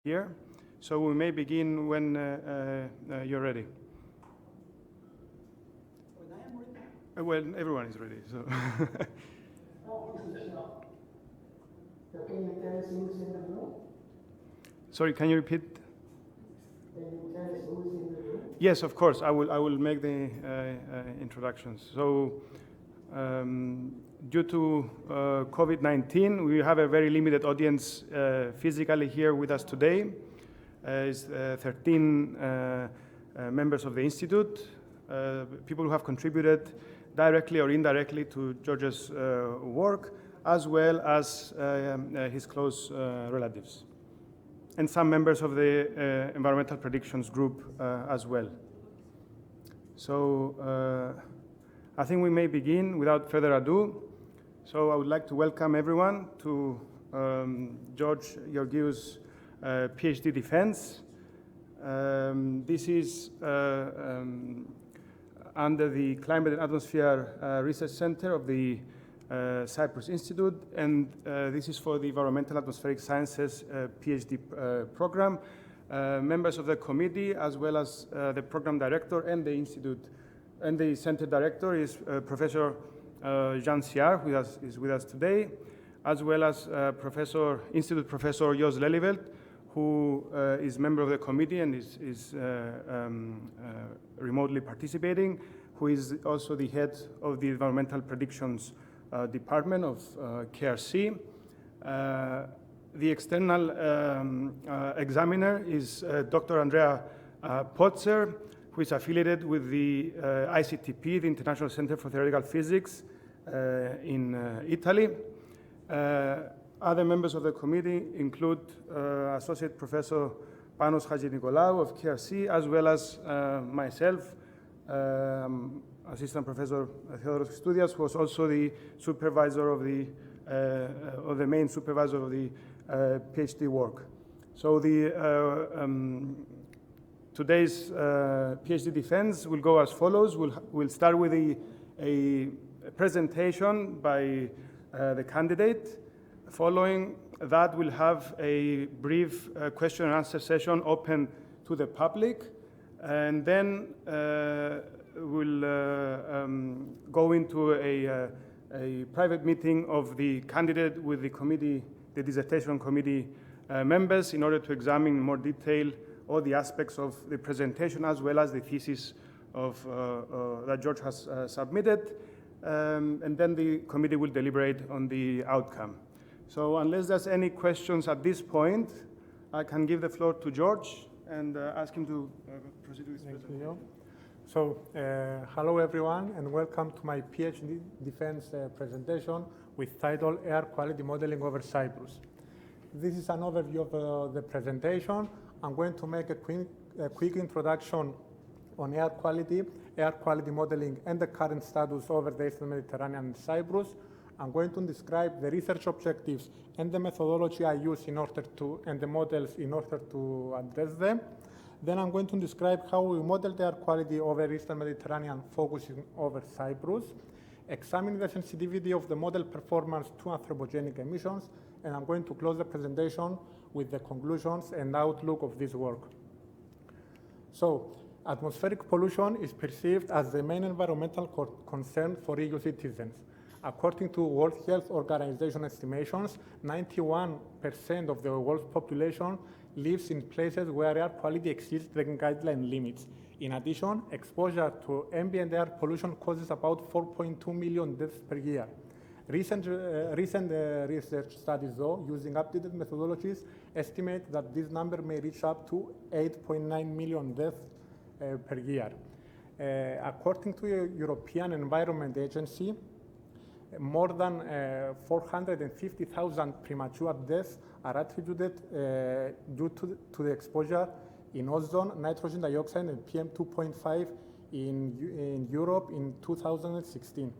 Here, so we may begin when you're ready. When I am ready. Well, everyone is ready. So. So can you tell us who's in the room? Sorry, can you repeat? Can you tell us who's in the room? Yes, of course. I will make the introductions. So, due to COVID-19, we have a very limited audience physically here with us today. It's 13 members of the Institute, people who have contributed directly or indirectly to Georgios' work, as well as his close relatives, and some members of the environmental predictions group as well. So I think we may begin without further ado. So I would like to welcome everyone to Georgiou's PhD defense. This is under the Climate and Atmosphere Research Center of the Cyprus Institute, and this is for the Environmental Atmospheric Sciences PhD program. Members of the committee, as well as the program director and the institute and the center director, is Professor Jean Siar, who is with us today, as well as Institute Professor Jos Lelivelt, who is member of the committee and is remotely participating, who is also the head of the Environmental Predictions Department of KRC. The external examiner is Dr. Andrea Potzer, who is affiliated with the ICTP, the International Center for Theoretical Physics in Italy. Other members of the committee include Associate Professor Panos Hadjinicolaou of KRC, as well as myself, Assistant Professor Theodoros Christoudias, who was also the supervisor of the main supervisor of the PhD work. So today's PhD defense will go as follows. We'll start with a presentation by the candidate. Following that, we'll have a brief question and answer session open to the public, and then we'll go into a private meeting of the candidate with the committee, the dissertation committee members, in order to examine in more detail all the aspects of the presentation, as well as the thesis that George has submitted, and then the committee will deliberate on the outcome. So unless there's any questions at this point, I can give the floor to George and ask him to proceed with his presentation. So hello everyone, and welcome to my PhD defense presentation with title Air Quality Modeling over Cyprus. This is an overview of the presentation. I'm going to make a quick introduction on air quality modeling, and the current status over the Eastern Mediterranean and Cyprus. I'm going to describe the research objectives and the methodology I use and the models in order to address them. Then I'm going to describe how we model the air quality over Eastern Mediterranean, focusing over Cyprus, examine the sensitivity of the model performance to anthropogenic emissions, and I'm going to close the presentation with the conclusions and outlook of this work. So, atmospheric pollution is perceived as the main environmental concern for EU citizens. According to World Health Organization estimations, 91% of the world's population lives in places where air quality exceeds the guideline limits. In addition, exposure to ambient air pollution causes about 4.2 million deaths per year. Recent research studies, though, using updated methodologies, estimate that this number may reach up to 8.9 million deaths per year. According to the European Environment Agency, more than 450,000 premature deaths are attributed due to the exposure in ozone, nitrogen dioxide, and PM2.5 in Europe in 2016.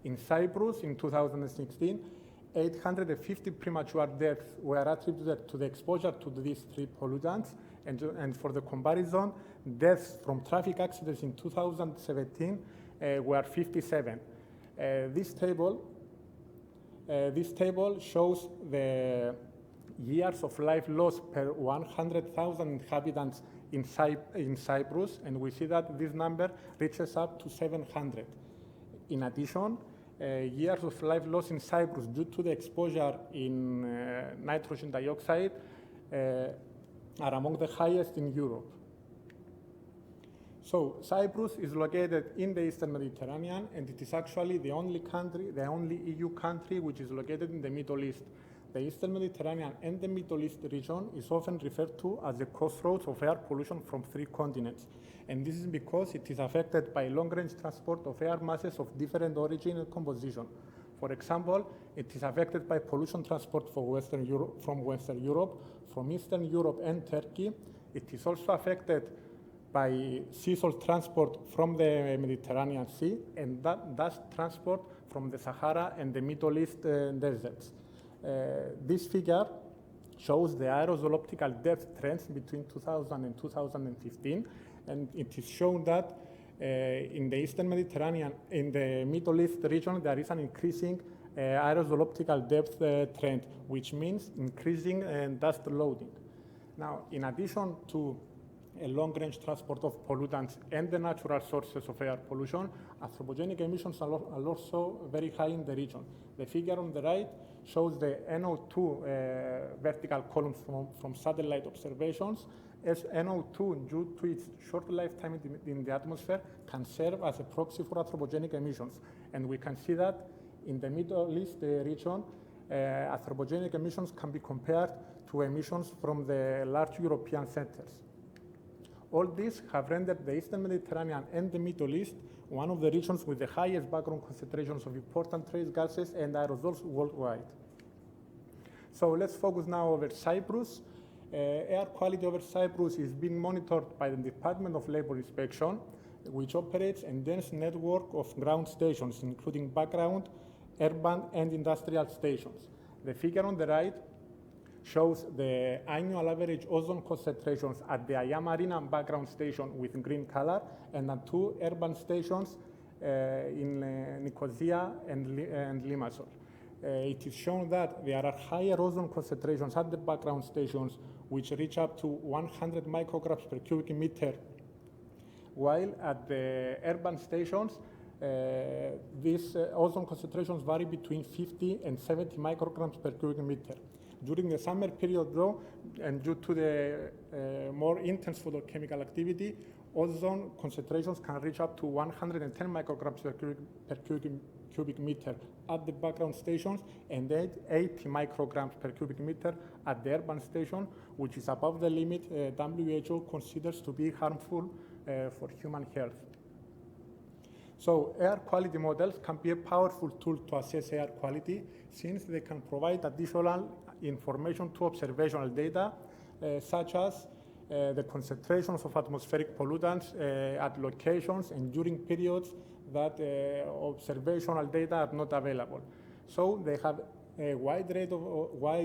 In Cyprus, in 2016, 850 premature deaths were attributed to the exposure to these three pollutants, and for the comparison, deaths from traffic accidents in 2017 were 57. This table shows the years of life lost per 100,000 inhabitants in Cyprus, and we see that this number reaches up to 700. In addition, years of life lost in Cyprus due to the exposure in nitrogen dioxide are among the highest in Europe. So Cyprus is located in the Eastern Mediterranean, and it is actually the only country, the only EU country which is located in the Middle East. The Eastern Mediterranean and the Middle East region is often referred to as the crossroads of air pollution from 3 continents. And this is because it is affected by long-range transport of air masses of different origin and composition. For example, it is affected by pollution transport from Western Europe, from Eastern Europe and Turkey. It is also affected by sea salt transport from the Mediterranean Sea, and dust transport from the Sahara and the Middle East deserts. This figure shows the aerosol optical depth trends between 2000 and 2015, and it is shown that in the Eastern Mediterranean, in the Middle East region, there is an increasing aerosol optical depth trend, which means increasing dust loading. Now, in addition to a long-range transport of pollutants and the natural sources of air pollution, anthropogenic emissions are also very high in the region. The figure on the right shows the NO2 vertical columns from satellite observations, as NO2, due to its short lifetime in the atmosphere, can serve as a proxy for anthropogenic emissions. And we can see that in the Middle East region, anthropogenic emissions can be compared to emissions from the large European centers. All these have rendered the Eastern Mediterranean and the Middle East one of the regions with the highest background concentrations of important trace gases and aerosols worldwide. So let's focus now over Cyprus. Air quality over Cyprus is being monitored by the Department of Labor Inspection, which operates a dense network of ground stations, including background, urban, and industrial stations. The figure on the right shows the annual average ozone concentrations at the Ayamarina background station with green color, and at 2 urban stations in Nicosia and Limassol. It is shown that there are higher ozone concentrations at the background stations, which reach up to 100 micrograms per cubic meter, while at the urban stations, these ozone concentrations vary between 50 and 70 micrograms per cubic meter. During the summer period, though, and due to the more intense photochemical activity, ozone concentrations can reach up to 110 micrograms per cubic meter at the background stations, and 80 micrograms per cubic meter at the urban station, which is above the limit WHO considers to be harmful for human health. So air quality models can be a powerful tool to assess air quality, since they can provide additional information to observational data, such as the concentrations of atmospheric pollutants at locations and during periods that observational data are not available. So they have a wide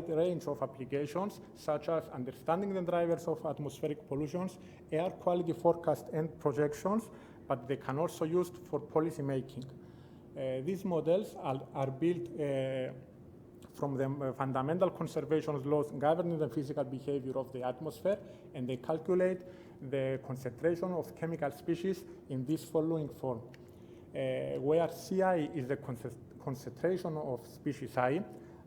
range of applications, such as understanding the drivers of atmospheric pollutions, air quality forecast and projections, but they can also be used for policy making. These models are built from the fundamental conservation laws governing the physical behavior of the atmosphere, and they calculate the concentration of chemical species in this following form. Where Ci is the concentration of species I,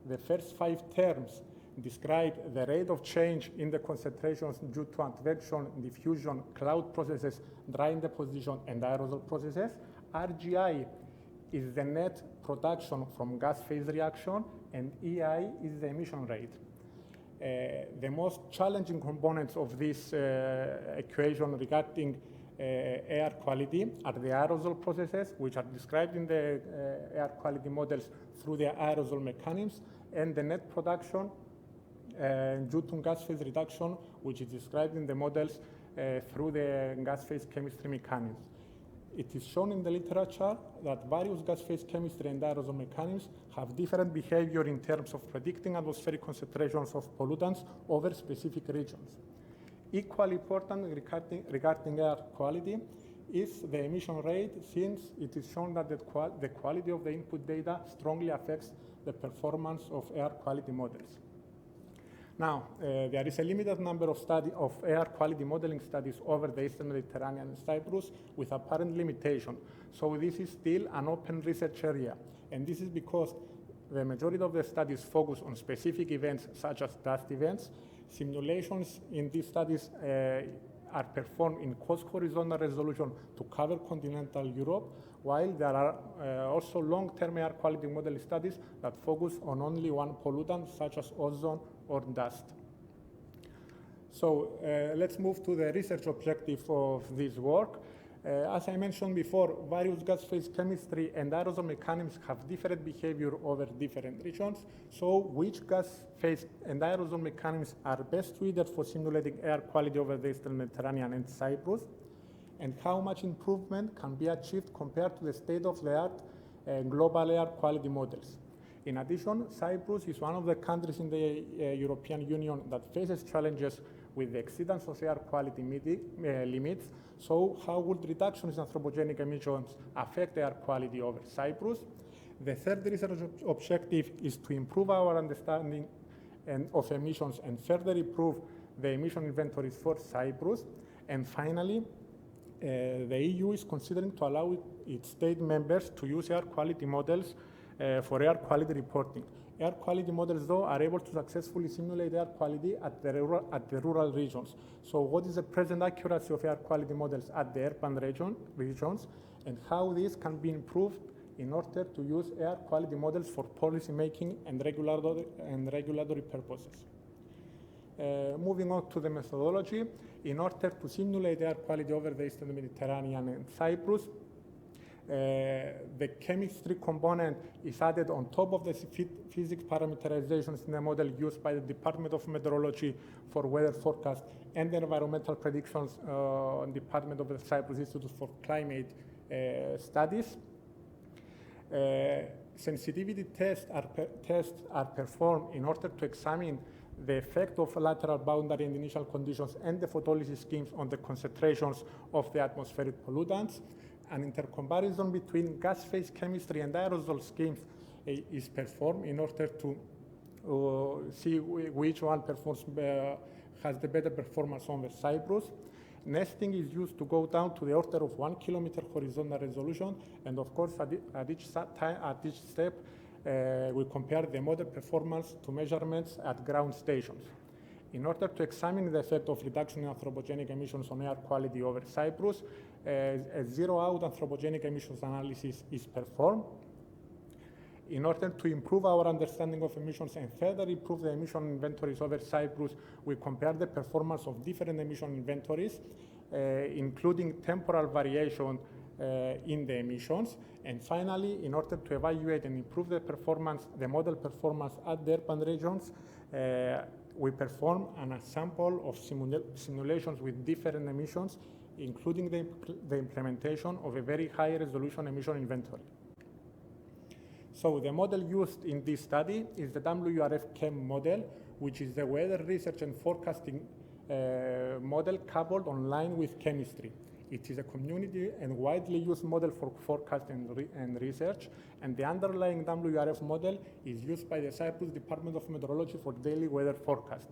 the first 5 terms describe the rate of change in the concentrations due to advection, diffusion, cloud processes, dry deposition, and aerosol processes. Rgi is the net production from gas phase reaction, and EI is the emission rate. The most challenging components of this equation regarding air quality are the aerosol processes, which are described in the air quality models through the aerosol mechanisms, and the net production due to gas phase reduction, which is described in the models through the gas phase chemistry mechanisms. It is shown in the literature that various gas phase chemistry and aerosol mechanisms have different behavior in terms of predicting atmospheric concentrations of pollutants over specific regions. Equally important regarding air quality is the emission rate, since it is shown that the quality of the input data strongly affects the performance of air quality models. Now, there is a limited number of air quality modeling studies over the Eastern Mediterranean and Cyprus with apparent limitation. So this is still an open research area. And this is because the majority of the studies focus on specific events such as dust events. Simulations in these studies are performed in close horizontal resolution to cover continental Europe, while there are also long-term air quality model studies that focus on only one pollutant, such as ozone or dust. So let's move to the research objective of this work. As I mentioned before, various gas phase chemistry and aerosol mechanisms have different behavior over different regions. So which gas phase and aerosol mechanisms are best suited for simulating air quality over the Eastern Mediterranean and Cyprus? And how much improvement can be achieved compared to the state-of-the-art global air quality models? In addition, Cyprus is one of the countries in the European Union that faces challenges with the exceedance of air quality limits. So how would reductions in anthropogenic emissions affect air quality over Cyprus? The third research objective is to improve our understanding of emissions and further improve the emission inventories for Cyprus. And finally, the EU is considering to allow its state members to use air quality models for air quality reporting. Air quality models, though, are able to successfully simulate air quality at the rural regions. So what is the present accuracy of air quality models at the urban regions, and how these can be improved in order to use air quality models for policy making and regulatory purposes. Moving on to the methodology, in order to simulate air quality over the Eastern Mediterranean and Cyprus, the chemistry component is added on top of the physics parameterizations in the model used by the Department of Meteorology for weather forecast and the environmental predictions Department of the Cyprus Institute for Climate Studies. Sensitivity tests are performed in order to examine the effect of lateral boundary and initial conditions and the photolysis schemes on the concentrations of the atmospheric pollutants. An intercomparison between gas phase chemistry and aerosol schemes is performed in order to see which one has the better performance over Cyprus. Nesting is used to go down to the order of 1 kilometer horizontal resolution, and of course at each step we compare the model performance to measurements at ground stations. In order to examine the effect of reduction in anthropogenic emissions on air quality over Cyprus, a zero-out anthropogenic emissions analysis is performed. In order to improve our understanding of emissions and further improve the emission inventories over Cyprus, we compare the performance of different emission inventories, including temporal variation in the emissions. And finally, in order to evaluate and improve the performance, the model performance at the urban regions, we perform an sample of simulations with different emissions, including the implementation of a very high resolution emission inventory. So the model used in this study is the WRF-Chem model, which is the weather research and forecasting model coupled online with chemistry. It is a community and widely used model for forecasting and research, and the underlying WRF model is used by the Cyprus Department of Meteorology for daily weather forecast.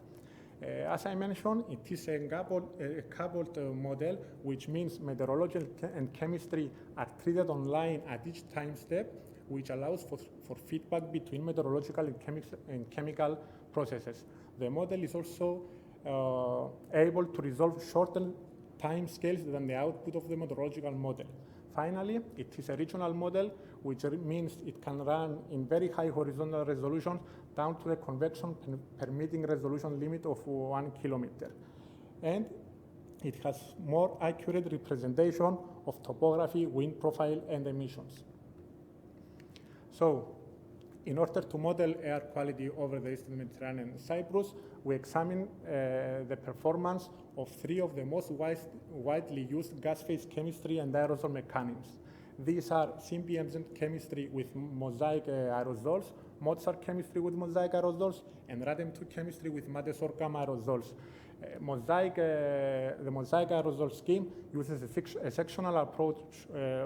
As I mentioned, it is a coupled model, which means meteorology and chemistry are treated online at each time step, which allows for feedback between meteorological and chemical processes. The model is also able to resolve shorter time scales than the output of the meteorological model. Finally, it is a regional model, which means it can run in very high horizontal resolution down to the convection permitting resolution limit of 1 kilometer. And it has more accurate representation of topography, wind profile, and emissions. So, in order to model air quality over the Eastern Mediterranean and Cyprus, we examine the performance of 3 of the most widely used gas phase chemistry and aerosol mechanisms. These are CBMZ chemistry with MOSAIC aerosols, MOZART chemistry with MOSAIC aerosols, and RADEM2 chemistry with SORGAM aerosols. The MOSAIC aerosol scheme uses a sectional approach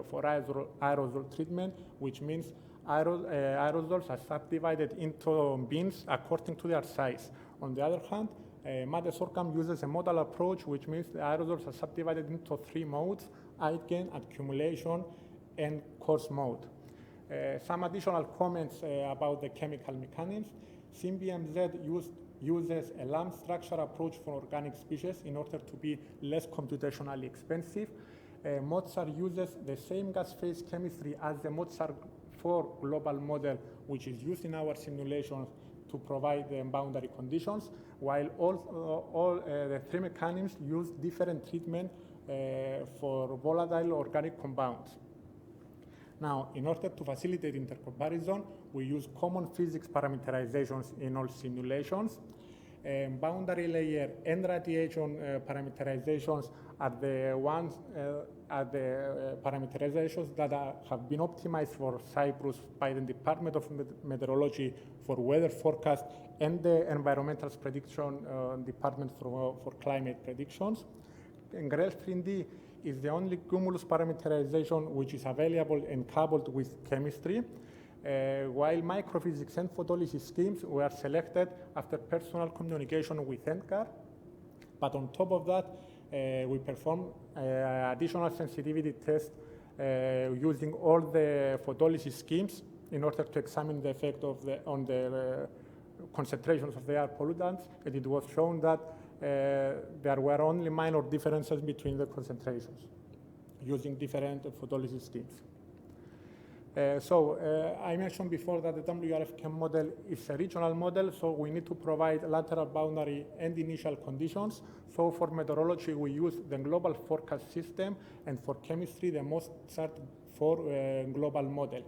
for aerosol treatment, which means aerosols are subdivided into bins according to their size, On the other hand, SORGAM uses a modal approach, which means the aerosols are subdivided into 3 modes: eigen, accumulation, and coarse mode. Some additional comments about the chemical mechanisms. CBMZ uses a lump structure approach for organic species in order to be less computationally expensive. MOZART uses the same gas phase chemistry as the MOZART-4 global model, which is used in our simulations to provide the boundary conditions, while all the 3 mechanisms use different treatment for volatile organic compounds. Now, in order to facilitate intercomparison, we use common physics parameterizations in all simulations. Boundary layer and radiation parameterizations are the parameterizations that have been optimized for Cyprus by the Department of Meteorology for weather forecast and the Environmental Prediction Department for climate predictions. And GREL-3D is the only cumulus parameterization which is available and coupled with chemistry, while microphysics and photolysis schemes were selected after personal communication with NCAR. But on top of that, we perform additional sensitivity tests using all the photolysis schemes in order to examine the effect on the concentrations of the air pollutants, and it was shown that there were only minor differences between the concentrations using different photolysis schemes. I mentioned before that the WRF-Chem model is a regional model, so we need to provide lateral boundary and initial conditions. So for meteorology, we use the global forecast system, and for chemistry, the MOZART-4 global model.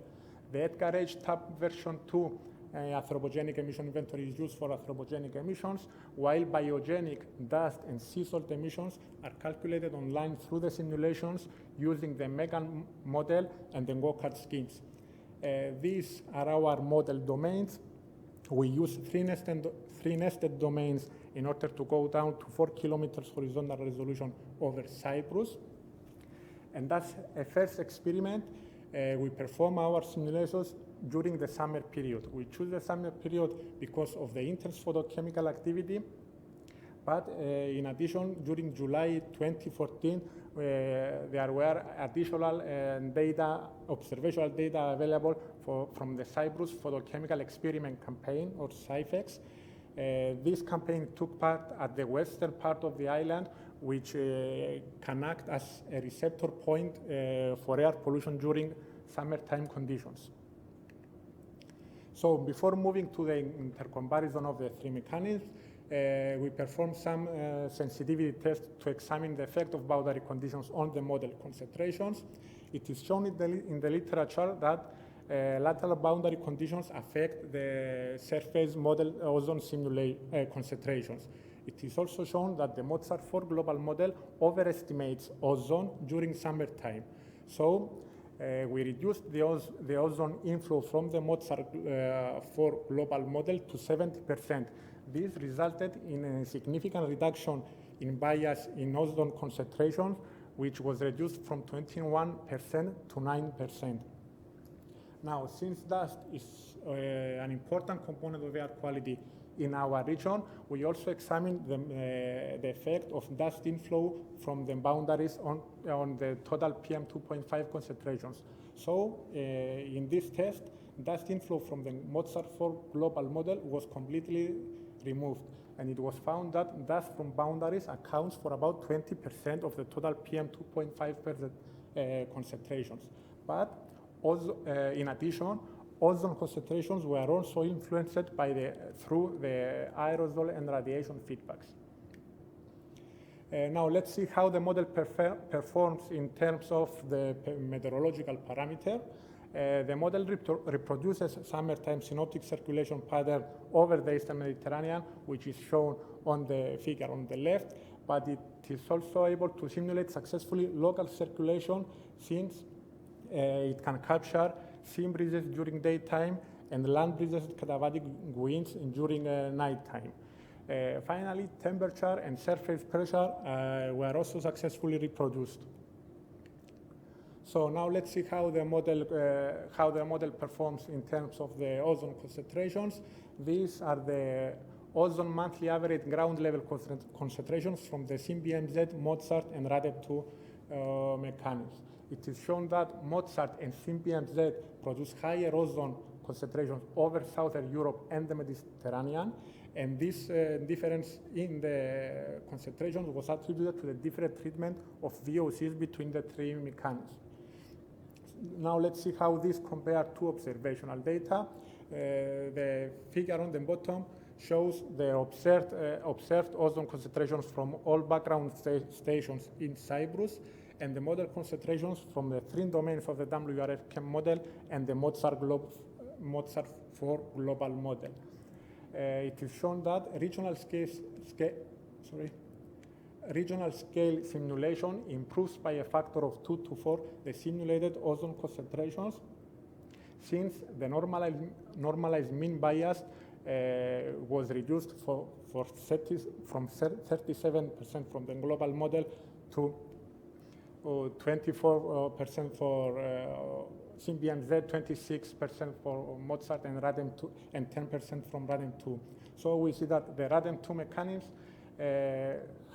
The Edgar H. TAP version 2 anthropogenic emission inventory is used for anthropogenic emissions, while biogenic, dust, and sea salt emissions are calculated online through the simulations using the Megan model and the Gokart schemes. These are our model domains. We use three nested domains in order to go down to 4 kilometers horizontal resolution over Cyprus. And that's a first experiment. We perform our simulations during the summer period. We choose the summer period because of the intense photochemical activity, but in addition, during July 2014, there were additional observational data available from the Cyprus Photochemical Experiment Campaign, or CYPHEX. This campaign took part at the western part of the island, which can act as a receptor point for air pollution during summertime conditions. So before moving to the intercomparison of the 3 mechanisms, we performed some sensitivity tests to examine the effect of boundary conditions on the model concentrations. It is shown in the literature that lateral boundary conditions affect the surface model ozone concentrations. It is also shown that the MOZART-4 global model overestimates ozone during summertime. So we reduced the ozone inflow from the MOZART-4 global model to 70%. This resulted in a significant reduction in bias in ozone concentration, which was reduced from 21% to 9%. Now, since dust is an important component of air quality in our region, we also examined the effect of dust inflow from the boundaries on the total PM2.5 concentrations. So in this test, dust inflow from the MOZART-4 global model was completely removed, and it was found that dust from boundaries accounts for about 20% of the total PM2.5 concentrations. But also, in addition, ozone concentrations were also influenced through the aerosol and radiation feedbacks. Now let's see how the model performs in terms of the meteorological parameter. The model reproduces summertime synoptic circulation pattern over the Eastern Mediterranean, which is shown on the figure on the left, but it is also able to simulate successfully local circulation, since it can capture sea breezes during daytime and land breezes and katabatic winds during nighttime. Finally, temperature and surface pressure were also successfully reproduced. So now let's see how the model performs in terms of the ozone concentrations. These are the ozone monthly average ground level concentrations from the CBMZ, MOZART, and RADEP2 mechanisms. It is shown that MOZART and CBMZ produce higher ozone concentrations over Southern Europe and the Mediterranean, and this difference in the concentrations was attributed to the different treatment of VOCs between the three mechanisms. Now let's see how this compares to observational data. The figure on the bottom shows the observed ozone concentrations from all background stations in Cyprus, and the model concentrations from the three domains of the WRF-Chem model and the MOZART-4 global model. It is shown that regional scale simulation improves by a factor of 2 to 4 the simulated ozone concentrations, since the normalized mean bias was reduced from 37% from the global model to 24% for CBMZ, 26% for MOZART and RADEM2, and 10% from RADEM2. So we see that the RADEM2 mechanism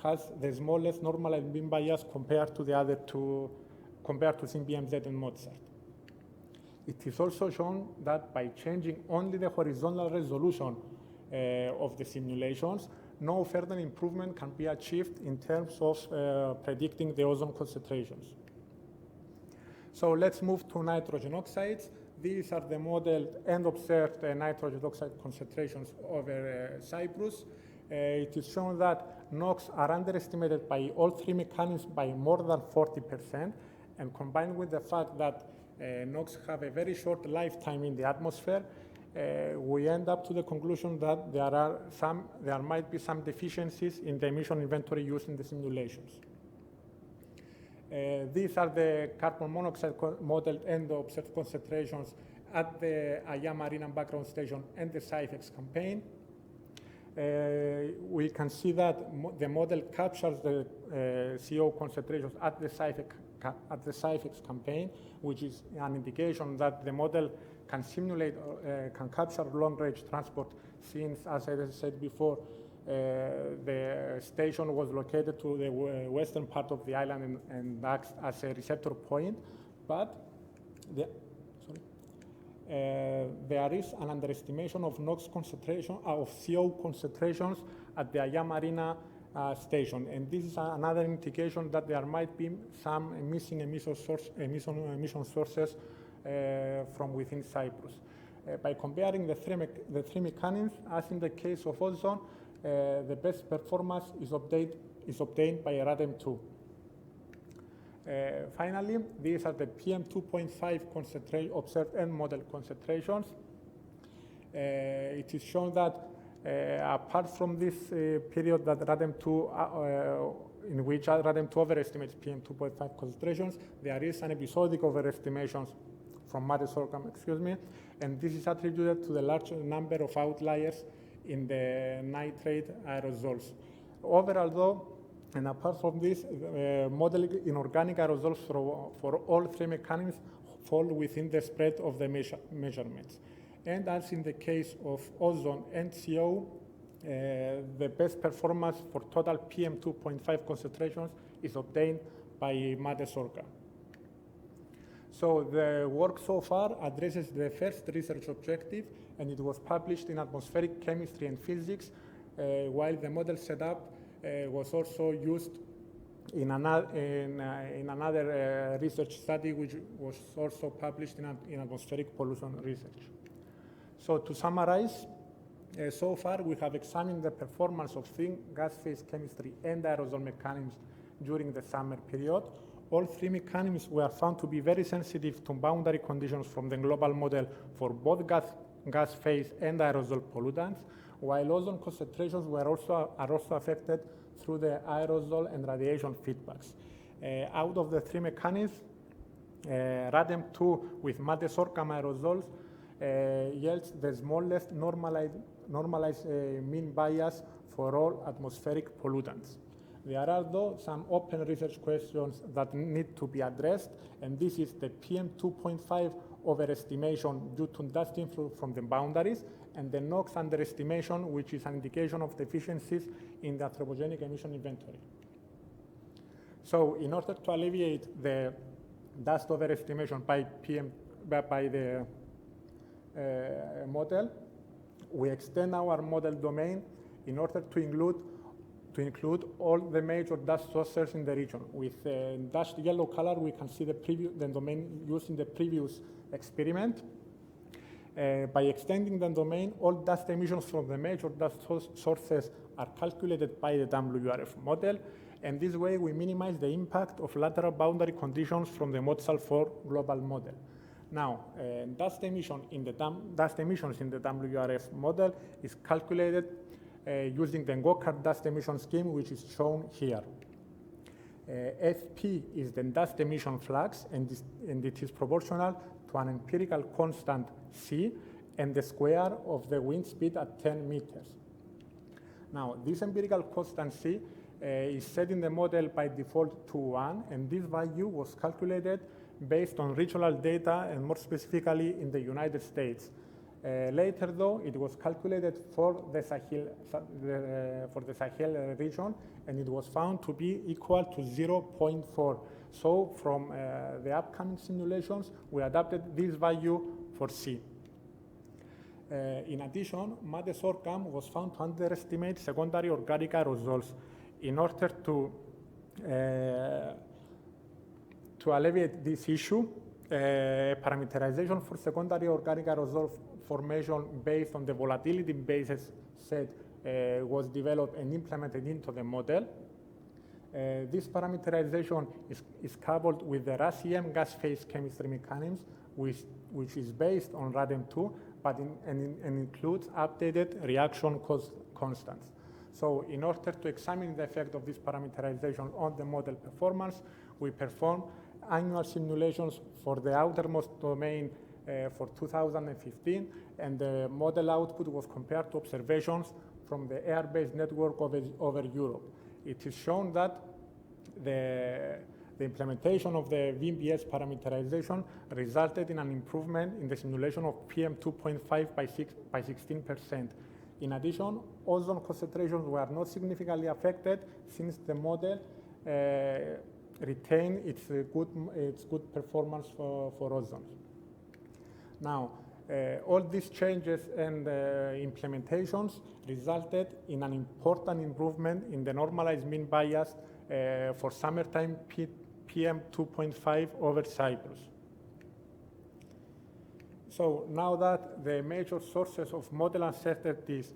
has the smallest normalized mean bias compared to the other two, compared to CBMZ and MOZART. It is also shown that by changing only the horizontal resolution of the simulations, no further improvement can be achieved in terms of predicting the ozone concentrations. So let's move to nitrogen oxides. These are the modeled and observed nitrogen oxide concentrations over Cyprus. It is shown that NOx are underestimated by all three mechanisms by more than 40%, and combined with the fact that NOx have a very short lifetime in the atmosphere, we end up to the conclusion that there might be some deficiencies in the emission inventory used in the simulations. These are the carbon monoxide modeled and observed concentrations at the Aya Marina background station and the CIFEX campaign. We can see that the model captures the CO concentrations at the CIFEX campaign, which is an indication that the model can simulate, can capture long-range transport, since, as I said before, the station was located to the western part of the island and acts as a receptor point. But there is an underestimation of NOx concentration, of CO concentrations at the Aya Marina station, and this is another indication that there might be some missing emission sources from within Cyprus. By comparing the three mechanisms, as in the case of ozone, the best performance is obtained by RADEM2. Finally, these are the PM2.5 observed and model concentrations. It is shown that apart from this period that RADEM2, in which RADEM2 overestimates PM2.5 concentrations, there is an episodic overestimation from SORGAM, and this is attributed to the large number of outliers in the nitrate aerosols. Overall, though, and apart from this, modeling inorganic aerosols for all three mechanisms fall within the spread of the measurements. And as in the case of ozone and CO, the best performance for total PM2.5 concentrations is obtained by SORGAM. So the work so far addresses the first research objective, and it was published in Atmospheric Chemistry and Physics, while the model setup was also used in another research study, which was also published in Atmospheric Pollution Research. So to summarize, so far we have examined the performance of three gas phase chemistry and aerosol mechanisms during the summer period. All three mechanisms were found to be very sensitive to boundary conditions from the global model for both gas phase and aerosol pollutants, while ozone concentrations are also affected through the aerosol and radiation feedbacks. Out of the three mechanisms, RADEM2 with SORGAM aerosols yields the smallest normalized mean bias for all atmospheric pollutants. There are, though, some open research questions that need to be addressed, and this is the PM2.5 overestimation due to dust inflow from the boundaries, and the NOx underestimation, which is an indication of deficiencies in the anthropogenic emission inventory. So in order to alleviate the dust overestimation by the model, we extend our model domain in order to include all the major dust sources in the region. With dashed yellow color, we can see the domain used in the previous experiment. By extending the domain, all dust emissions from the major dust sources are calculated by the WRF model, and this way we minimize the impact of lateral boundary conditions from the MOZART-4 global model. Now, dust emissions in the WRF model is calculated using the Gokard dust emission scheme, which is shown here. FP is the dust emission flux, and it is proportional to an empirical constant C and the square of the wind speed at 10 meters. Now, this empirical constant C is set in the model by default to 1, and this value was calculated based on regional data, and more specifically in the United States. Later, though, it was calculated for the Sahel region, and it was found to be equal to 0.4. So from the upcoming simulations, we adapted this value for C. In addition, SORGAM was found to underestimate secondary organic aerosols. In order to alleviate this issue, parameterization for secondary organic aerosol formation based on the volatility basis set was developed and implemented into the model. This parameterization is coupled with the RAS-EM gas phase chemistry mechanisms, which is based on RADEM2, but includes updated reaction constants. So in order to examine the effect of this parameterization on the model performance, we performed annual simulations for the outermost domain for 2015, and the model output was compared to observations from the air-based network over Europe. It is shown that the implementation of the VMBS parameterization resulted in an improvement in the simulation of PM2.5 by 16%. In addition, ozone concentrations were not significantly affected since the model retained its good performance for ozone. Now, all these changes and implementations resulted in an important improvement in the normalized mean bias for summertime PM2.5 over Cyprus. So now that the major sources of model uncertainties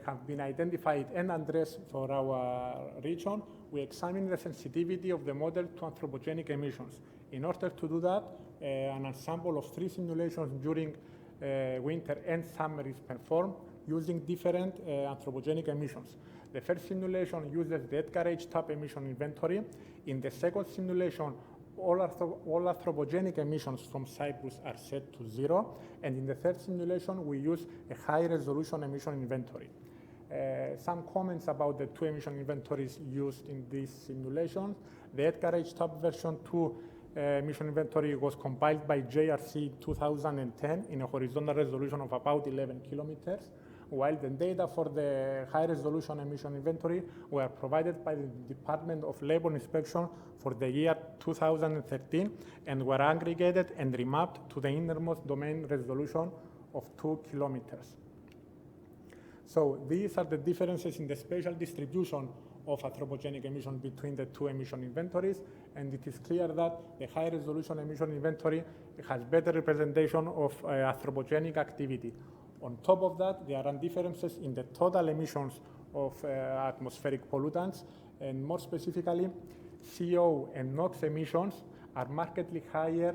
have been identified and addressed for our region, we examine the sensitivity of the model to anthropogenic emissions. In order to do that, an ensemble of 3 simulations during winter and summer is performed using different anthropogenic emissions. The first simulation uses the Edgar H. Tapp emission inventory. In the second simulation, all anthropogenic emissions from Cyprus are set to 0. And in the third simulation, we use a high-resolution emission inventory. Some comments about the 2 emission inventories used in these simulations. The Edgar H. Tapp version 2 emission inventory was compiled by JRC 2010 in a horizontal resolution of about 11 kilometers, while the data for the high-resolution emission inventory were provided by the Department of Labor Inspection for the year 2013 and were aggregated and remapped to the innermost domain resolution of 2 kilometers. So these are the differences in the spatial distribution of anthropogenic emission between the 2 emission inventories, and it is clear that the high-resolution emission inventory has better representation of anthropogenic activity. On top of that, there are differences in the total emissions of atmospheric pollutants, and more specifically, CO and NOx emissions are markedly higher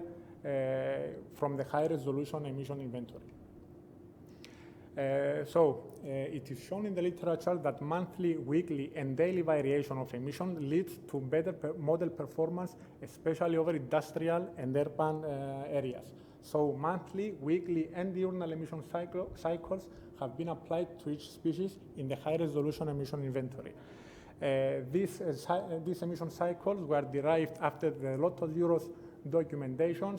from the high-resolution emission inventory. It is shown in the literature that monthly, weekly, and daily variation of emission leads to better model performance, especially over industrial and urban areas. So monthly, weekly, and diurnal emission cycles have been applied to each species in the high-resolution emission inventory. These emission cycles were derived after the Lotos Euros documentation,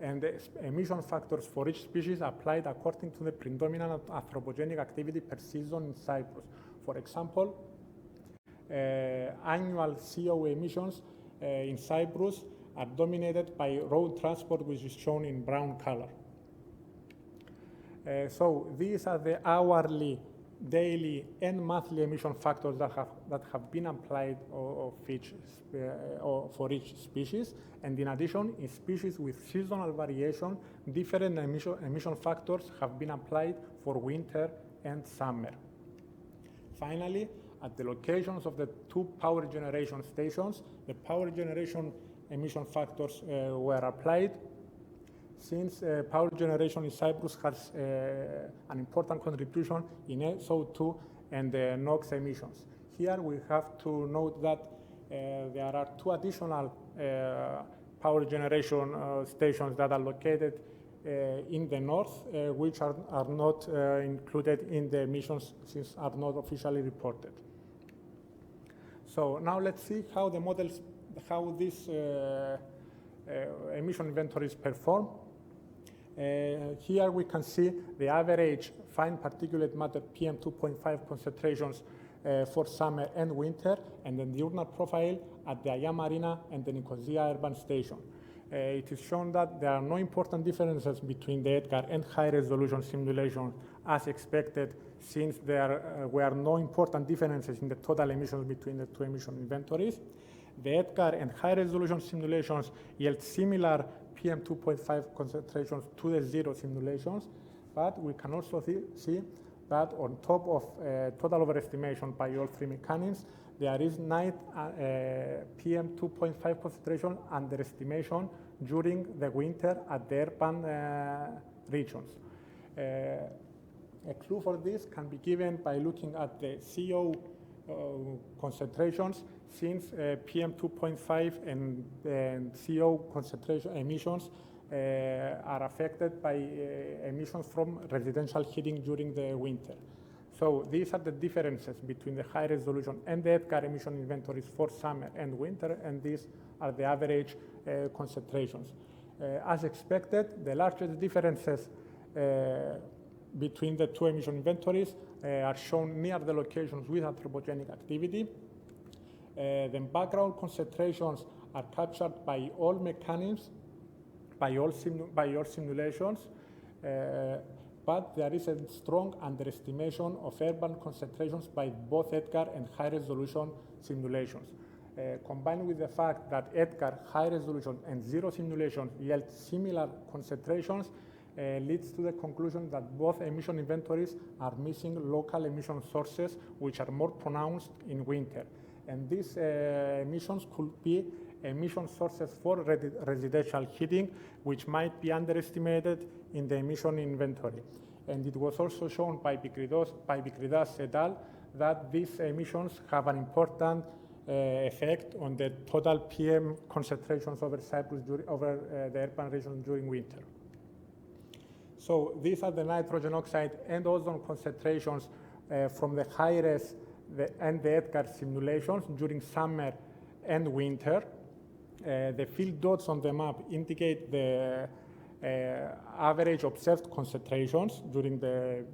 and the emission factors for each species applied according to the predominant anthropogenic activity per season in Cyprus. For example, annual CO emissions in Cyprus are dominated by road transport, which is shown in brown color. So these are the hourly, daily, and monthly emission factors that have been applied for each species. And in addition, in species with seasonal variation, different emission factors have been applied for winter and summer. Finally, at the locations of the two power generation stations, the power generation emission factors were applied, since power generation in Cyprus has an important contribution in SO2 and NOx emissions. Here we have to note that there are two additional power generation stations that are located in the north, which are not included in the emissions since are not officially reported. So now let's see how the models, how these emission inventories perform. Here we can see the average fine particulate matter PM2.5 concentrations for summer and winter, and then the diurnal profile at the Aya Marina and the Nicosia urban station. It is shown that there are no important differences between the EDGAR and high-resolution simulation as expected, since there were no important differences in the total emissions between the two emission inventories. The EDGAR and high-resolution simulations yield similar PM2.5 concentrations to the zero simulations, but we can also see that on top of total overestimation by all three mechanisms, there is night PM2.5 concentration underestimation during the winter at the urban regions. A clue for this can be given by looking at the CO concentrations, since PM2.5 and CO concentration emissions are affected by emissions from residential heating during the winter. So these are the differences between the high resolution and the EDGAR emission inventories for summer and winter, and these are the average concentrations. As expected, the largest differences between the two emission inventories are shown near the locations with anthropogenic activity. The background concentrations are captured by all mechanisms, by all simulations, but there is a strong underestimation of urban concentrations by both EDGAR and high-resolution simulations. Combined with the fact that EDGAR, high-resolution, and zero simulations yield similar concentrations, leads to the conclusion that both emission inventories are missing local emission sources, which are more pronounced in winter. And these emissions could be emission sources for residential heating, which might be underestimated in the emission inventory. And it was also shown by Bikridas et al. That these emissions have an important effect on the total PM concentrations over Cyprus, over the urban region during winter. So these are the nitrogen oxide and ozone concentrations from the high-res and the EDGAR simulations during summer and winter. The field dots on the map indicate the average observed concentrations during the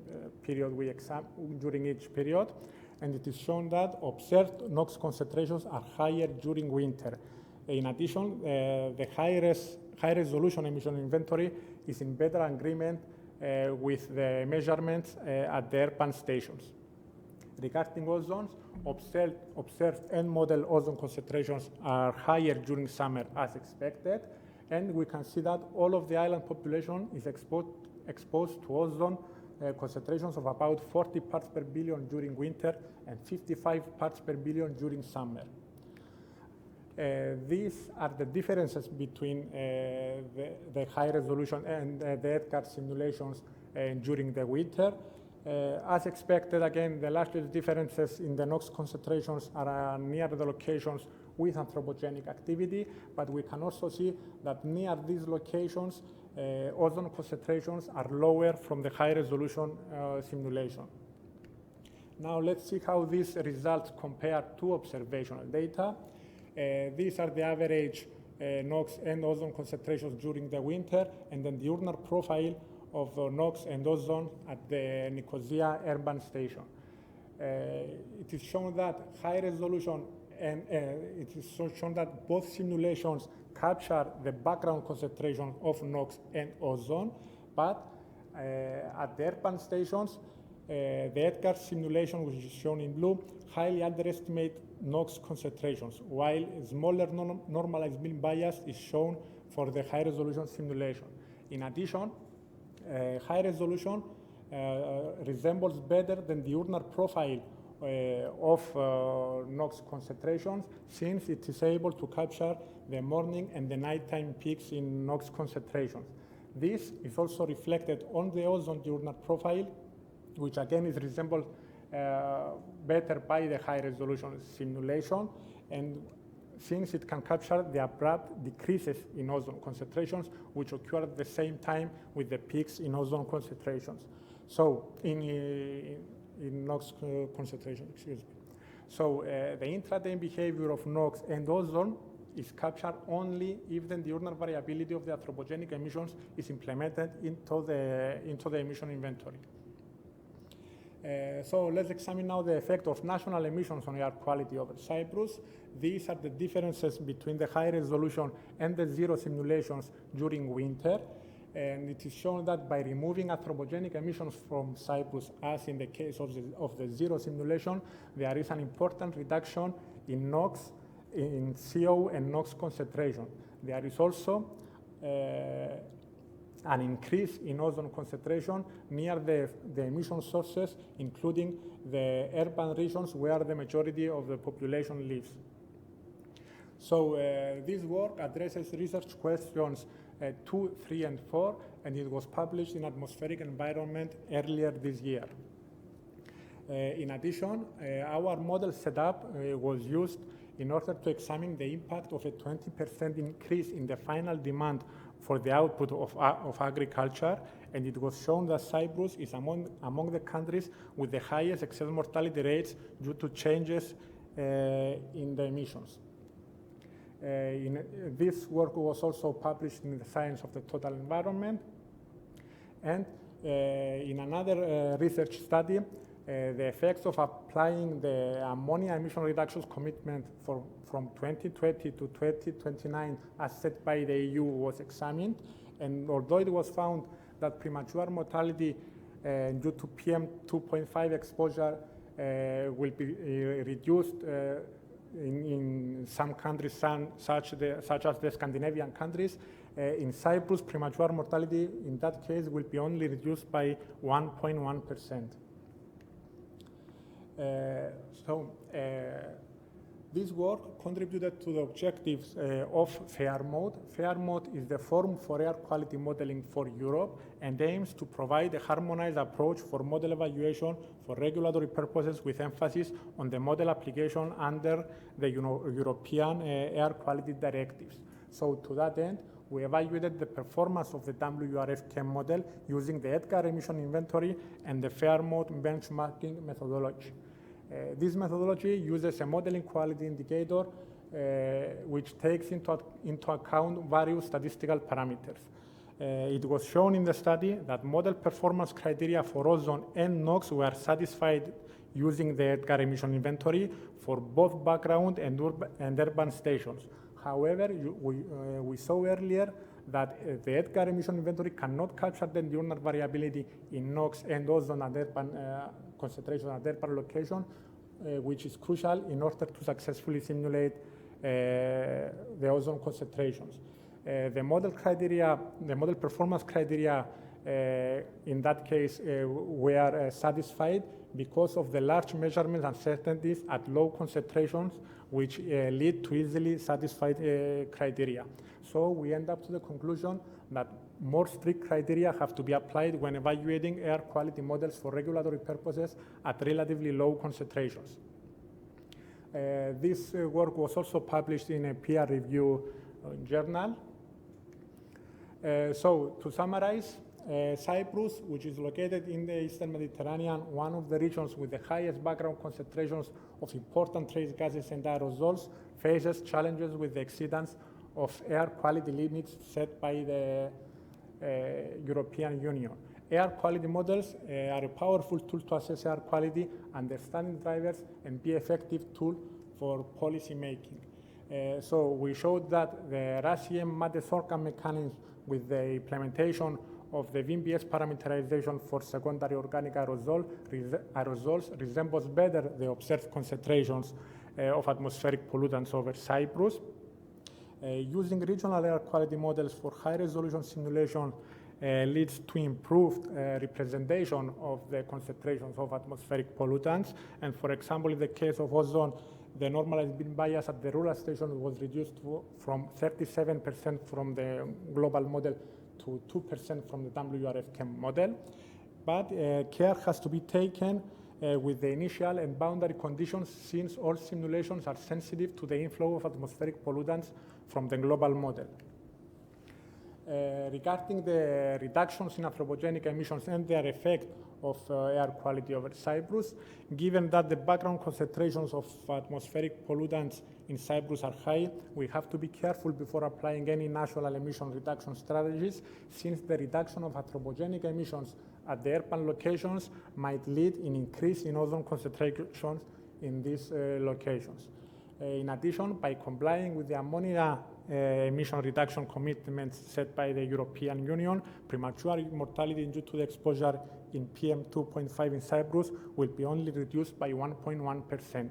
period we examine, during each period, and it is shown that observed NOx concentrations are higher during winter. In addition, the high-resolution emission inventory is in better agreement with the measurements at the urban stations. Regarding ozones, observed and model ozone concentrations are higher during summer as expected, and we can see that all of the island population is exposed to ozone concentrations of about 40 parts per billion during winter and 55 parts per billion during summer. These are the differences between the high resolution and the EDGAR simulations during the winter. As expected, again, the largest differences in the NOx concentrations are near the locations with anthropogenic activity, but we can also see that near these locations, ozone concentrations are lower from the high resolution simulation. Now let's see how these results compare to observational data. These are the average NOx and ozone concentrations during the winter, and then the diurnal profile of NOx and ozone at the Nicosia urban station. It is shown that high resolution and it is shown that both simulations capture the background concentration of NOx and ozone, but at the urban stations, the EDGAR simulation, which is shown in blue, highly underestimate NOx concentrations, while smaller normalized mean bias is shown for the high resolution simulation. In addition, high resolution resembles better than the diurnal profile of NOx concentrations, since it is able to capture the morning and the nighttime peaks in NOx concentrations. This is also reflected on the ozone diurnal profile, which again is resembled better by the high resolution simulation, and since it can capture the abrupt decreases in ozone concentrations, which occur at the same time with the peaks in ozone concentrations. So in NOx concentration, excuse me. So the intraday behavior of NOx and ozone is captured only if the diurnal variability of the anthropogenic emissions is implemented into the emission inventory. So let's examine now the effect of national emissions on air quality over Cyprus. These are the differences between the high resolution and the zero simulations during winter. And it is shown that by removing anthropogenic emissions from Cyprus, as in the case of the zero simulation, there is an important reduction in NOx, in CO and NOx concentration. There is also an increase in ozone concentration near the emission sources, including the urban regions where the majority of the population lives. So this work addresses research questions 2, 3, and 4, and it was published in Atmospheric Environment earlier this year. In addition, our model setup was used in order to examine the impact of a 20% increase in the final demand for the output of agriculture, and it was shown that Cyprus is among the countries with the highest excess mortality rates due to changes in the emissions. This work was also published in the Science of the Total Environment, and in another research study, the effects of applying the ammonia emission reductions commitment from 2020 to 2029 as set by the EU was examined. And although it was found that premature mortality due to PM2.5 exposure will be reduced in some countries, such as the Scandinavian countries, in Cyprus, premature mortality in that case will be only reduced by 1.1%. This work contributed to the objectives of FAIR mode. FAIR mode is the Forum for Air Quality Modeling for Europe and aims to provide a harmonized approach for model evaluation for regulatory purposes, with emphasis on the model application under the European Air Quality Directives. So to that end, we evaluated the performance of the WRF-Chem model using the EDGAR emission inventory and the FAIR mode benchmarking methodology. This methodology uses a modeling quality indicator which takes into account various statistical parameters. It was shown in the study that model performance criteria for ozone and NOx were satisfied using the EDGAR emission inventory for both background and urban stations. However, we saw earlier that the EDGAR emission inventory cannot capture the diurnal variability in NOx and ozone at urban concentration at urban location, which is crucial in order to successfully simulate the ozone concentrations. The model performance criteria in that case were satisfied because of the large measurement uncertainties at low concentrations, which lead to easily satisfied criteria. So we end up to the conclusion that more strict criteria have to be applied when evaluating air quality models for regulatory purposes at relatively low concentrations. This work was also published in a peer review journal. So to summarize, Cyprus, which is located in the Eastern Mediterranean, one of the regions with the highest background concentrations of important trace gases and aerosols, faces challenges with the exceedance of air quality limits set by the European Union. Air quality models are a powerful tool to assess air quality, understanding drivers, and be effective tool for policy making. So we showed that the WRF-Chem mechanism with the implementation of the VMBS parameterization for secondary organic aerosols resembles better the observed concentrations of atmospheric pollutants over Cyprus. Using regional air quality models for high-resolution simulation leads to improved representation of the concentrations of atmospheric pollutants. And for example, in the case of ozone, the normalized bin bias at the rural station was reduced from 37% from the global model to 2% from the WRF-Chem model. But care has to be taken with the initial and boundary conditions, since all simulations are sensitive to the inflow of atmospheric pollutants from the global model. Regarding the reductions in anthropogenic emissions and their effect of air quality over Cyprus, given that the background concentrations of atmospheric pollutants in Cyprus are high, we have to be careful before applying any national emission reduction strategies, since the reduction of anthropogenic emissions at the urban locations might lead in increase in ozone concentrations in these locations. In addition, by complying with the ammonia emission reduction commitments set by the European Union, premature mortality due to the exposure in PM2.5 in Cyprus will be only reduced by 1.1%.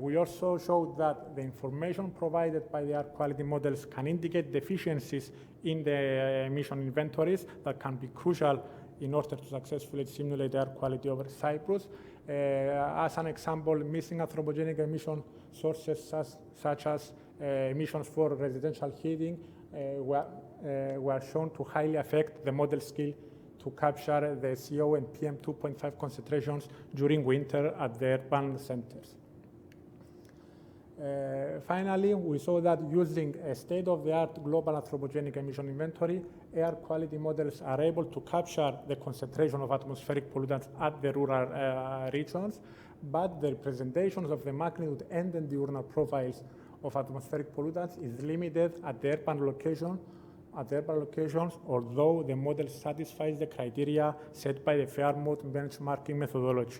We also showed that the information provided by the air quality models can indicate deficiencies in the emission inventories that can be crucial in order to successfully simulate air quality over Cyprus. As an example, missing anthropogenic emission sources such as emissions for residential heating were shown to highly affect the model skill to capture the CO and PM2.5 concentrations during winter at the urban centers. Finally, we saw that using a state-of-the-art global anthropogenic emission inventory, air quality models are able to capture the concentration of atmospheric pollutants at the rural regions, but the representations of the magnitude and the diurnal profiles of atmospheric pollutants is limited at the urban locations, although the model satisfies the criteria set by the Fairmont benchmarking methodology.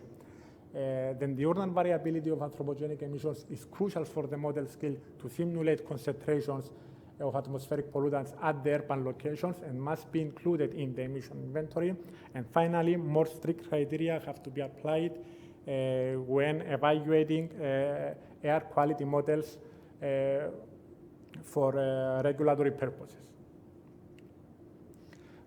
The diurnal variability of anthropogenic emissions is crucial for the model skill to simulate concentrations of atmospheric pollutants at the urban locations and must be included in the emission inventory. And finally, more strict criteria have to be applied when evaluating air quality models for regulatory purposes.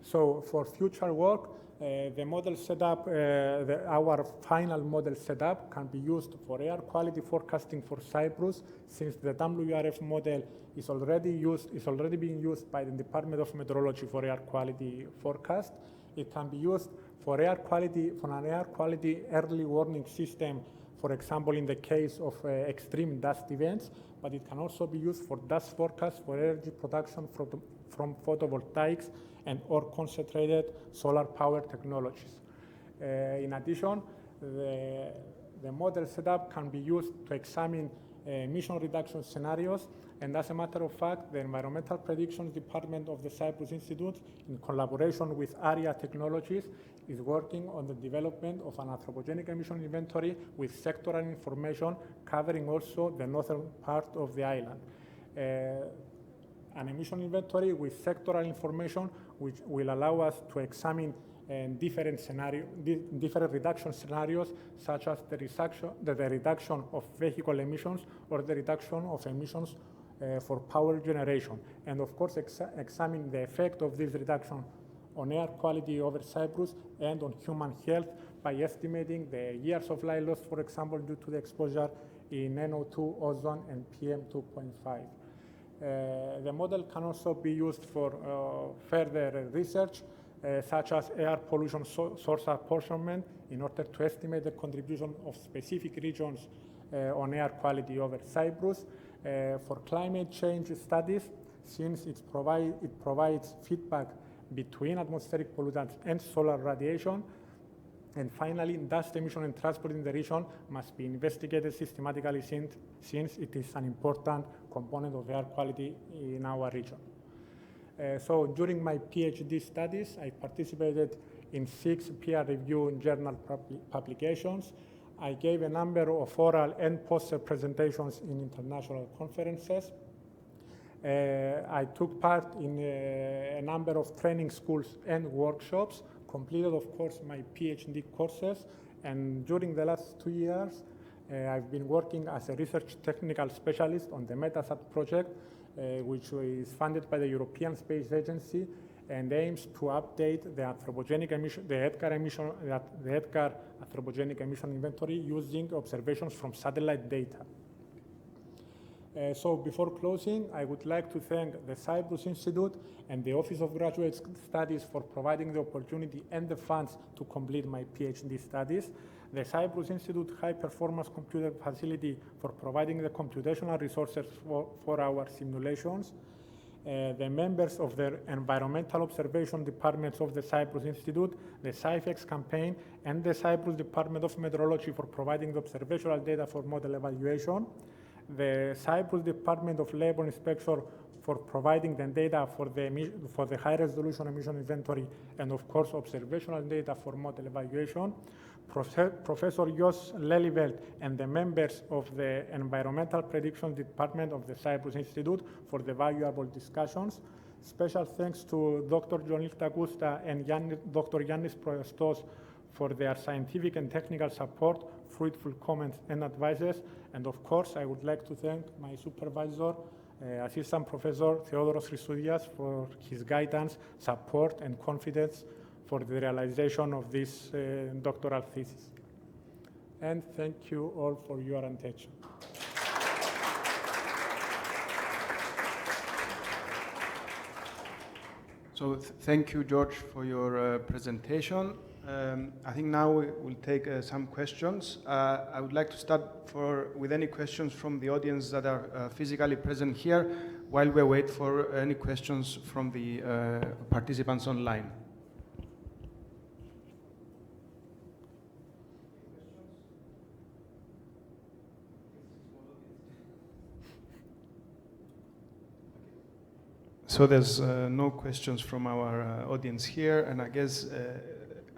So for future work, the model setup, our final model setup can be used for air quality forecasting for Cyprus, since the WRF model is already being used by the Department of Meteorology for air quality forecast. It can be used for an air quality early warning system, for example, in the case of extreme dust events, but it can also be used for dust forecast for energy production from photovoltaics and or concentrated solar power technologies. In addition, the model setup can be used to examine emission reduction scenarios, and as a matter of fact, the Environmental Predictions Department of the Cyprus Institute, in collaboration with ARIA Technologies, is working on the development of an anthropogenic emission inventory with sectoral information covering also the northern part of the island. An emission inventory with sectoral information which will allow us to examine different reduction scenarios, such as the reduction of vehicle emissions or the reduction of emissions for power generation. And of course, examine the effect of this reduction on air quality over Cyprus and on human health by estimating the years of life loss, for example, due to the exposure in NO2, ozone, and PM2.5. The model can also be used for further research, such as air pollution source apportionment, in order to estimate the contribution of specific regions on air quality over Cyprus. For climate change studies, since it provides feedback between atmospheric pollutants and solar radiation, And finally, dust emission and transport in the region must be investigated systematically since it is an important component of air quality in our region. So during my PhD studies, I participated in 6 peer-reviewed journal publications. I gave a number of oral and poster presentations in international conferences. I took part in a number of training schools and workshops, completed, of course, my PhD courses, and during the last 2 years, I've been working as a research technical specialist on the MetaSat project, which is funded by the European Space Agency and aims to update the anthropogenic emission, the EDGAR anthropogenic emission inventory using observations from satellite data. So before closing, I would like to thank the Cyprus Institute and the Office of Graduate Studies for providing the opportunity and the funds to complete my PhD studies, the Cyprus Institute High Performance Computer Facility for providing the computational resources for our simulations, the members of the Environmental Observation Departments of the Cyprus Institute, the CyFEX campaign, and the Cyprus Department of Meteorology for providing the observational data for model evaluation, the Cyprus Department of Labor Inspection for providing the data for the high-resolution emission inventory, and of course, observational data for model evaluation, Professor Jos Lelyveld and the members of the Environmental Prediction Department of the Cyprus Institute for the valuable discussions. Special thanks to Dr. Jonilta Gusta and Dr. Yannis Proestos for their scientific and technical support, fruitful comments and advices. And of course, I would like to thank my supervisor, Assistant Professor Theodoros Christoudias, for his guidance, support, and confidence for the realization of this doctoral thesis. And thank you all for your attention. So thank you, George, for your presentation. I think now we'll take some questions. I would like to start with any questions from the audience that are physically present here, while we wait for any questions from the participants online. So there's no questions from our audience here, and I guess,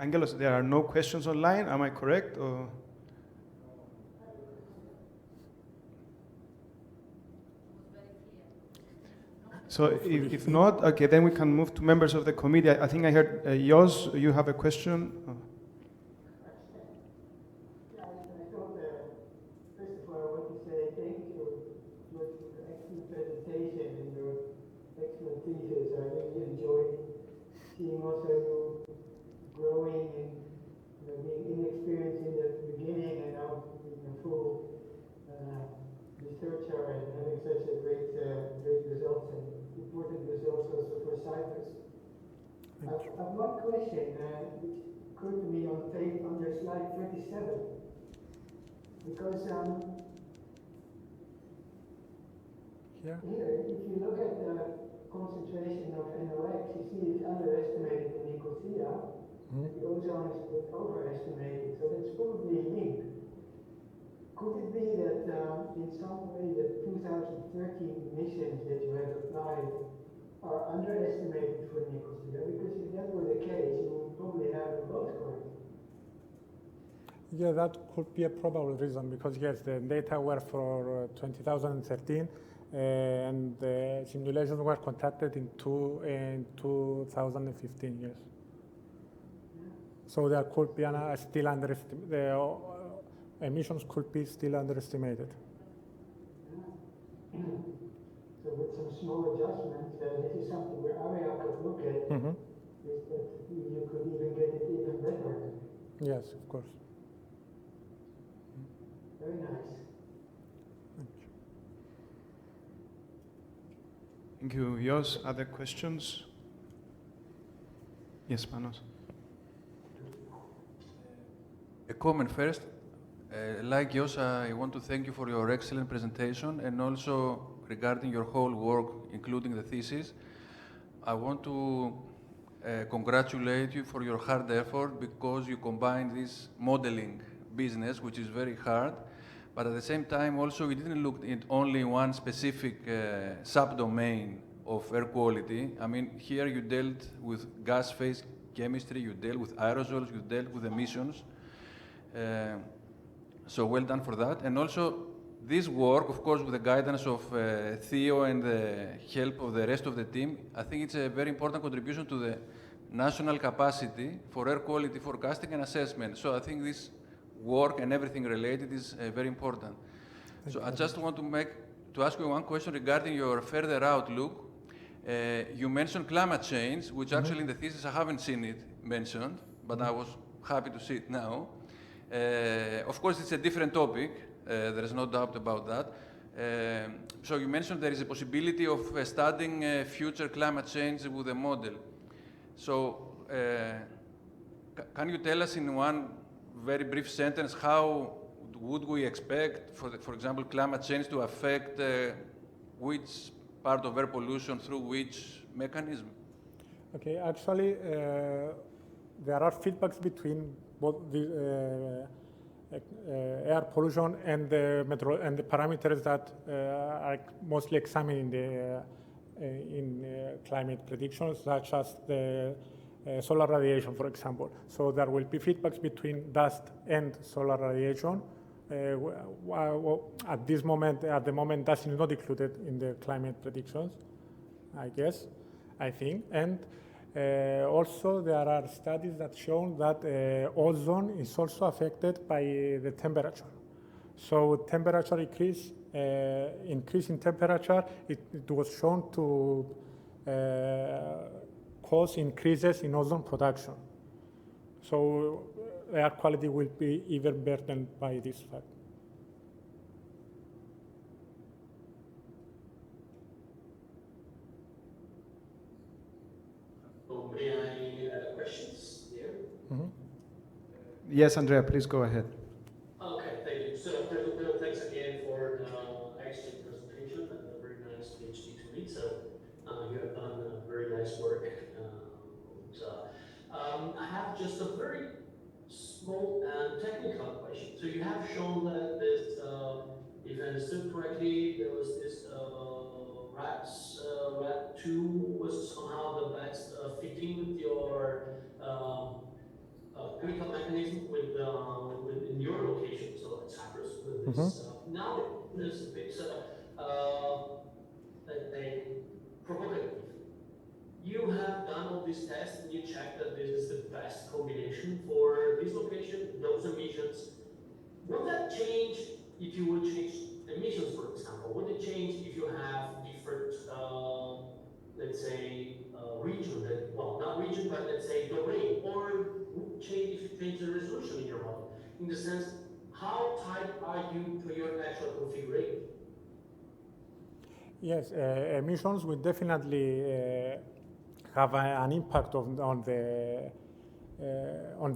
Angelos, there are no questions online, am I correct? Or? So if not, okay, then we can move to members of the committee. I think I heard, Jos, you have a question? Oh. Seeing also you growing and being inexperienced in the beginning and now being a full researcher and having such a great results and important results also for Cyprus. I've one question which occurred to me under slide 37, because here, if you look at the concentration of NOx, you see it's underestimated in Nicosia, the ozone is overestimated, so that's probably linked. Could it be that in some way the 2013 emissions that you have applied are underestimated for Nicosia? Because if that were the case, you would probably have them both correct. Yeah, that could be a probable reason, because yes, the data were for 2013, and the simulations were conducted in 2015, yes. So there could be still underestimated. The emissions could be still underestimated. So with some small adjustments, this is something where area could look at, is that you could even get it even better. Yes, of course. Very nice. Thank you, Jos. Other questions? Yes, Panos. A comment first. Like Jos, I want to thank you for your excellent presentation, and also regarding your whole work, including the thesis. I want to congratulate you for your hard effort because you combine this modeling business, which is very hard, but at the same time also we didn't look at only one specific subdomain of air quality. I mean, here you dealt with gas phase chemistry, you dealt with aerosols, you dealt with emissions. So well done for that. And also this work, of course, with the guidance of Theo and the help of the rest of the team, I think it's a very important contribution to the national capacity for air quality forecasting and assessment. So I think this work and everything related is very important. So I just want to ask you one question regarding your further outlook. You mentioned climate change, which actually in the thesis I haven't seen it mentioned, but I was happy to see it now. Of course, it's a different topic. There is no doubt about that. So you mentioned there is a possibility of studying future climate change with a model. So can you tell us in one very brief sentence how would we expect, for example, climate change to affect which part of air pollution through which mechanism? Okay, actually, there are feedbacks between both the air pollution and the parameters that are mostly examined in climate predictions, such as the solar radiation, for example. So there will be feedbacks between dust and solar radiation. At the moment, dust is not included in the climate predictions, I think. And also, there are studies that show that ozone is also affected by the temperature. So temperature increase in temperature, it was shown to cause increases in ozone production. So air quality will be even burdened by this fact. So may I add questions here? Yes, Andrea, please go ahead. Okay, thank you. So first of all, thanks again for the excellent presentation and a very nice PhD to read. So you have done very nice work. I have just a very small and technical question. So you have shown that this, if I understood correctly, there was this RAT2 was somehow the best fitting with your chemical mechanism in your location, so at Cyprus, with this. Now there's a bit, let's say, provocative. You have done all these tests and you checked that this is the best combination for this location, those emissions. Would that change if you would change emissions, for example? Would it change if you have different, let's say, region, well, not region, but let's say domain, or would change if you change the resolution in your model? In the sense, how tight are you to your actual configuration? Yes, emissions will definitely have an impact on the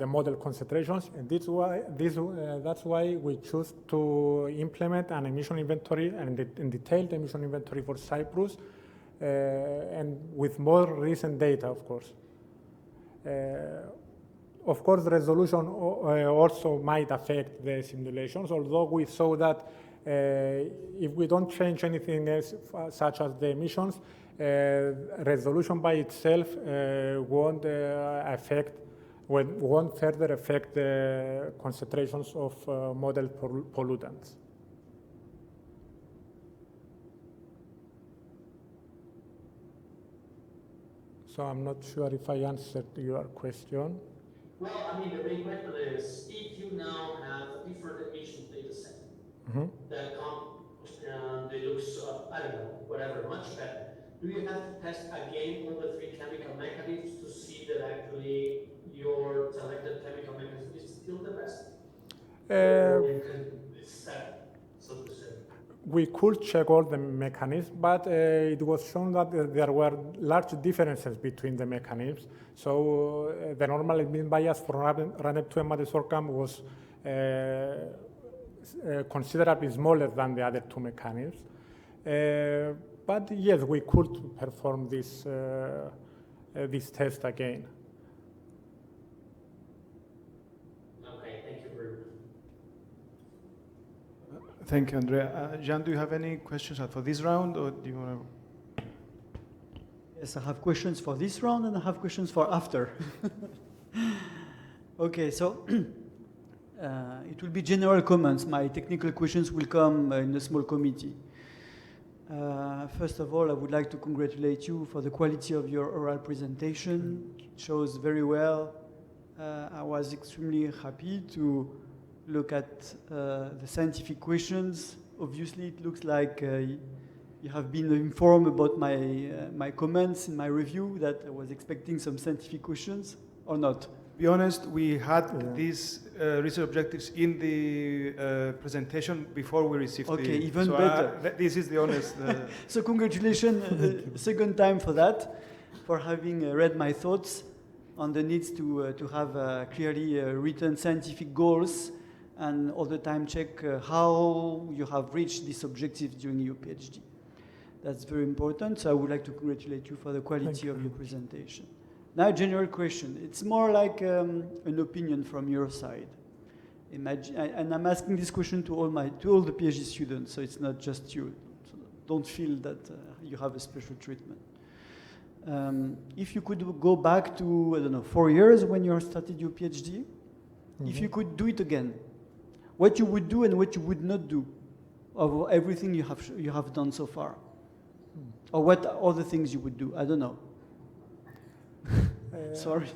model concentrations, and that's why we choose to implement an emission inventory and a detailed emission inventory for Cyprus, and with more recent data, of course. Of course, the resolution also might affect the simulations, although we saw that if we don't change anything else, such as the emissions, resolution by itself won't further affect the concentrations of model pollutants. So I'm not sure if I answered your question. Well, I mean, the main question is, if you now have a different emission data set that comes and it looks, I don't know, whatever, much better, do you have to test again all the three chemical mechanisms to see that actually your selected chemical mechanism is still the best? Or you can set, so to say? We could check all the mechanisms, but it was shown that there were large differences between the mechanisms. So the normal emission bias for RANEP2 and SORGAM was considerably smaller than the other two mechanisms. But yes, we could perform this this test again. Okay, thank you very much. Thank you, Andrea. Jan, do you have any questions for this round, or do you want to? Yes, I have questions for this round and I have questions for after. Okay, so it will be general comments. My technical questions will come in a small committee. First of all, I would like to congratulate you for the quality of your oral presentation. It shows very well. I was extremely happy to look at the scientific questions. Obviously, it looks like you have been informed about my comments in my review, that I was expecting some scientific questions, or not? To be honest, we had these research objectives in the presentation before we received Okay, the... even so better. This is the honest... So congratulations, second time for that, for having read my thoughts on the needs to have clearly written scientific goals, and all the time check how you have reached these objectives during your PhD. That's very important, so I would like to congratulate you for the quality of your presentation. Now, a general question. It's more like an opinion from your side. Imagine, and I'm asking this question to all the PhD students, so it's not just you. So don't feel that you have a special treatment. If you could go back to, I don't know, 4 years when you started your PhD, if you could do it again, what you would do and what you would not do of everything you have done so far? Or what other things you would do? I don't know. Sorry.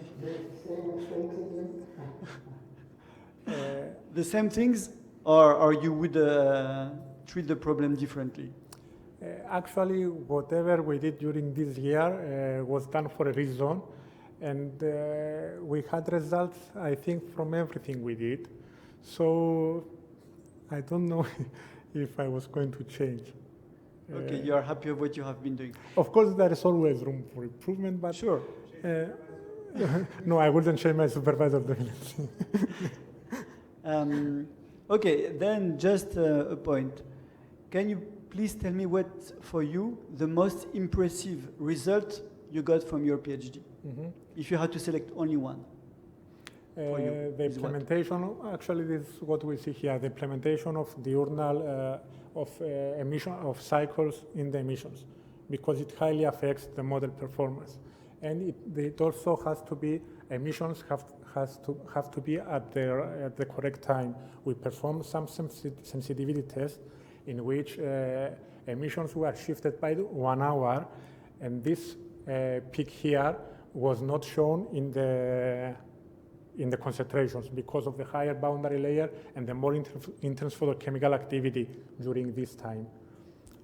The same things, or you would treat the problem differently? Actually, whatever we did during this year was done for a reason, and we had results, I think, from everything we did. So I don't know if I was going to change. Okay, you are happy with what you have been doing. Of course, there is always room for improvement, but sure. No, I wouldn't change my supervisor definitely. Okay, then just a point. Can you please tell me what, for you, the most impressive result you got from your PhD? If you had to select only one. For you, the implementation, actually, this is what we see here, the implementation of diurnal emission of cycles in the emissions, because it highly affects the model performance. And it also has to be, emissions have to be at the correct time. We performed some sensitivity tests in which emissions were shifted by 1 hour, and this peak here was not shown in the concentrations because of the higher boundary layer and the more intense photochemical activity during this time.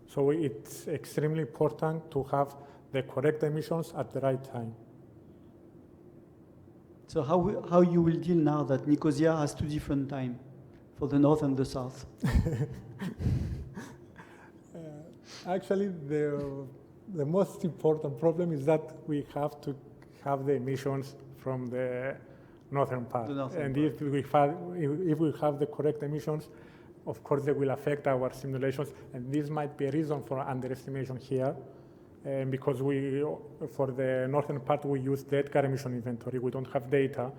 So it's extremely important to have the correct emissions at the right time. So how you will deal now that Nicosia has 2 different times for the north and the south? Actually, the most important problem is that we have to have the emissions from the northern part. And if we have the correct emissions, of course they will affect our simulations, and this might be a reason for underestimation here, because for the northern part we use the Edgar emission inventory, we don't have data.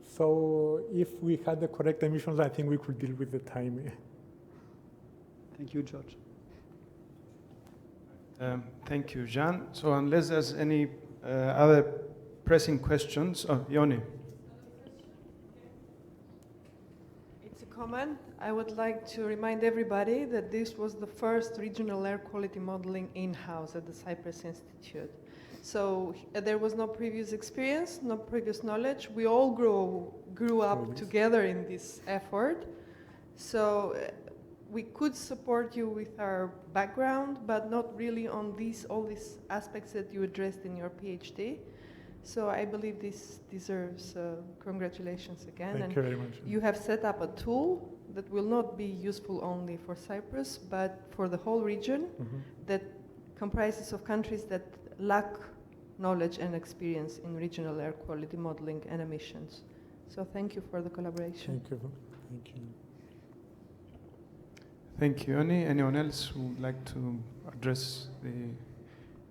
So if we had the correct emissions, I think we could deal with the time. Thank you, George. Thank you, Jan. So unless there's any other pressing questions, Yoni. It's a comment. I would like to remind everybody that this was the first regional air quality modeling in-house at the Cyprus Institute. So there was no previous experience, no previous knowledge. We all grew up together in this effort. So we could support you with our background, but not really on all these aspects that you addressed in your PhD. So I believe this deserves congratulations again. Thank you very much. You have set up a tool that will not be useful only for Cyprus, but for the whole region that comprises of countries that lack knowledge and experience in regional air quality modeling and emissions. So thank you for the collaboration. Thank you. Thank you. Thank you, Yoni. Anyone else who would like to address the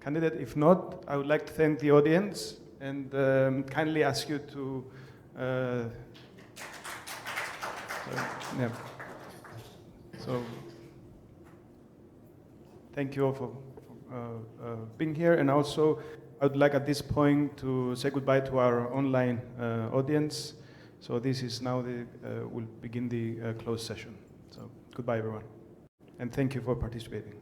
candidate? If not, I would like to thank the audience and kindly ask you to yeah. So thank you all for being here, and also I would like at this point to say goodbye to our online audience. So this is now we'll begin the closed session. So goodbye everyone, and thank you for participating.